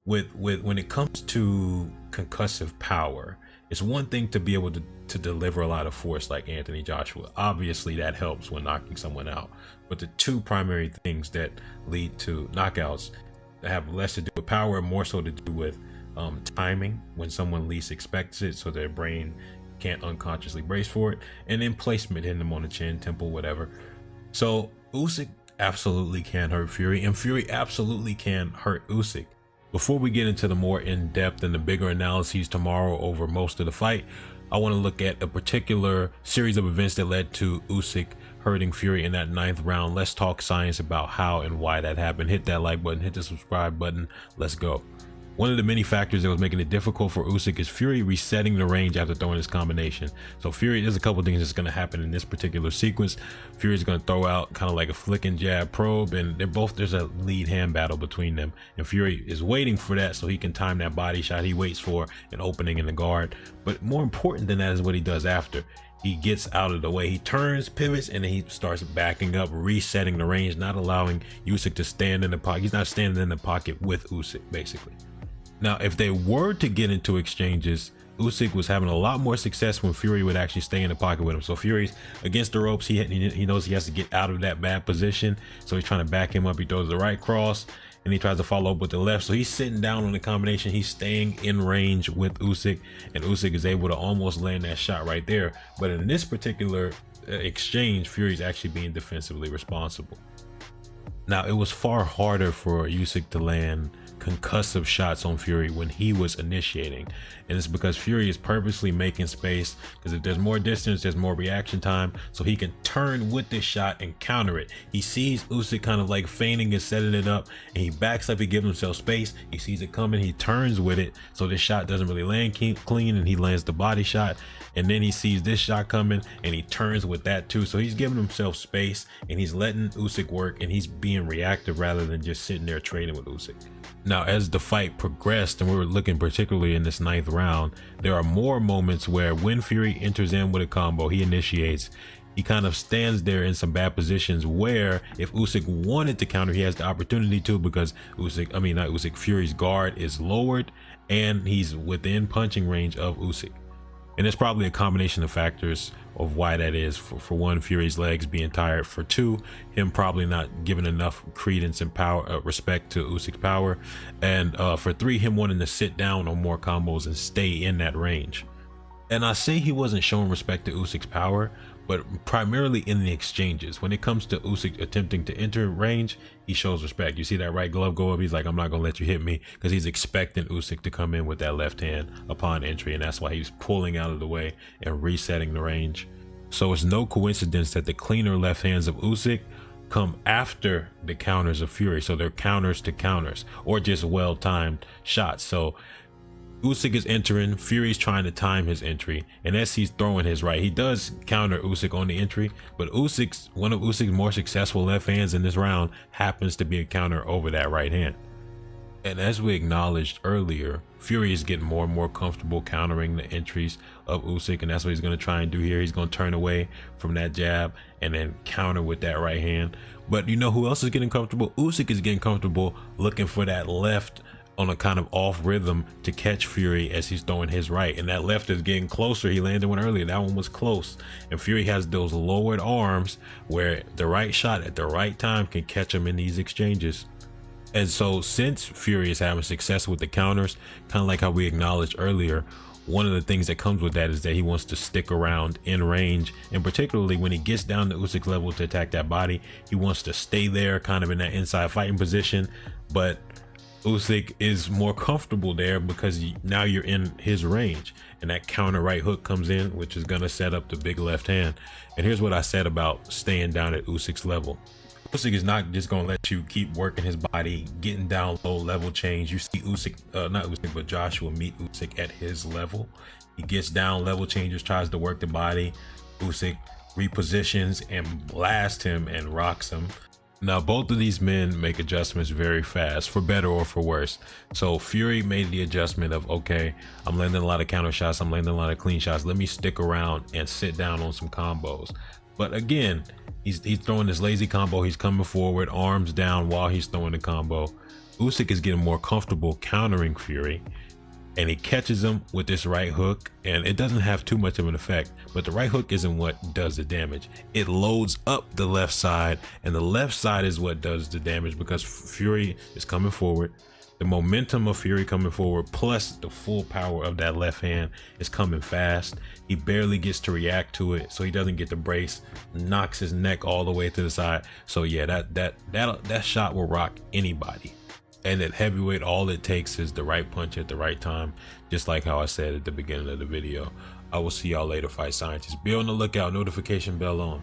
with when it comes to concussive power, it's one thing to be able to deliver a lot of force like Anthony Joshua. Obviously that helps when knocking someone out. But the two primary things that lead to knockouts have less to do with power and more so to do with timing, when someone least expects it, so their brain can't unconsciously brace for it, and then placement, hitting them on the chin, temple, whatever. So Usyk absolutely can hurt Fury, and Fury absolutely can hurt Usyk. Before we get into the more in-depth and the bigger analyses tomorrow over most of the fight, I want to look at a particular series of events that led to Usyk hurting Fury in that 9th round. Let's talk science about how and why that happened. Hit that like button, hit the subscribe button. Let's go. One of the many factors that was making it difficult for Usyk is Fury resetting the range after throwing his combination. So Fury, there's a couple things that's going to happen in this particular sequence. Fury's going to throw out kind of like a flicking jab probe, and there's a lead hand battle between them. And Fury is waiting for that so he can time that body shot. He waits for an opening in the guard. But more important than that is what he does after. He gets out of the way, he turns, pivots, and then he starts backing up, resetting the range, not allowing Usyk to stand in the pocket. He's not standing in the pocket with Usyk, basically. Now, if they were to get into exchanges, Usyk was having a lot more success when Fury would actually stay in the pocket with him. So Fury's against the ropes. He knows he has to get out of that bad position. So he's trying to back him up. He throws the right cross and he tries to follow up with the left. So he's sitting down on the combination. He's staying in range with Usyk, and Usyk is able to almost land that shot right there. But in this particular exchange, Fury's actually being defensively responsible. Now, it was far harder for Usyk to land concussive shots on Fury when he was initiating, and it's because Fury is purposely making space, because if there's more distance, there's more reaction time, so he can turn with this shot and counter it. He sees Usyk kind of like feigning and setting it up, and he backs up, he gives himself space, he sees it coming, he turns with it, so this shot doesn't really land clean, and he lands the body shot. And then he sees this shot coming and he turns with that too. So he's giving himself space and he's letting Usyk work, and he's being reactive rather than just sitting there trading with Usyk. Now, as the fight progressed, and we were looking particularly in this 9th round, there are more moments where when Fury enters in with a combo, he initiates, he kind of stands there in some bad positions where if Usyk wanted to counter, he has the opportunity to, because Fury's guard is lowered and he's within punching range of Usyk. And it's probably a combination of factors of why that is. For one, Fury's legs being tired. For two, him probably not giving enough credence and power, respect to Usyk's power. And for three, him wanting to sit down on more combos and stay in that range. And I say he wasn't showing respect to Usyk's power, but primarily in the exchanges. When it comes to Usyk attempting to enter range, he shows respect. You see that right glove go up, he's like, I'm not gonna let you hit me, because he's expecting Usyk to come in with that left hand upon entry, and that's why he's pulling out of the way and resetting the range. So it's no coincidence that the cleaner left hands of Usyk come after the counters of Fury. So they're counters to counters, or just well-timed shots. So Usyk is entering, Fury's trying to time his entry, and as he's throwing his right, he does counter Usyk on the entry, but one of Usyk's more successful left hands in this round happens to be a counter over that right hand. And as we acknowledged earlier, Fury is getting more and more comfortable countering the entries of Usyk, and that's what he's going to try and do here. He's going to turn away from that jab and then counter with that right hand. But you know who else is getting comfortable? Usyk is getting comfortable looking for that left on a kind of off rhythm to catch Fury as he's throwing his right, and that left is getting closer. He landed one earlier, that one was close, and Fury has those lowered arms where the right shot at the right time can catch him in these exchanges. And so since Fury is having success with the counters, kind of like how we acknowledged earlier, one of the things that comes with that is that he wants to stick around in range, and particularly when he gets down to Usyk's level to attack that body, he wants to stay there kind of in that inside fighting position. But Usyk is more comfortable there because now you're in his range, and that counter right hook comes in, which is going to set up the big left hand. And here's what I said about staying down at Usyk's level. Usyk is not just going to let you keep working his body, getting down low, level change. You see Usyk, not Usyk, but Joshua meet Usyk at his level. He gets down, level changes, tries to work the body. Usyk repositions and blasts him and rocks him. Now, both of these men make adjustments very fast, for better or for worse. So Fury made the adjustment of, okay, I'm landing a lot of counter shots, I'm landing a lot of clean shots, let me stick around and sit down on some combos. But again, he's throwing this lazy combo, he's coming forward, arms down while he's throwing the combo. Usyk is getting more comfortable countering Fury, and he catches him with this right hook, and it doesn't have too much of an effect, but the right hook isn't what does the damage. It loads up the left side, and the left side is what does the damage because Fury is coming forward. The momentum of Fury coming forward plus the full power of that left hand is coming fast. He barely gets to react to it, so he doesn't get the brace, knocks his neck all the way to the side. So yeah, that shot will rock anybody. And at heavyweight, all it takes is the right punch at the right time, just like how I said at the beginning of the video. I will see y'all later, fight scientists. Be on the lookout, notification bell on.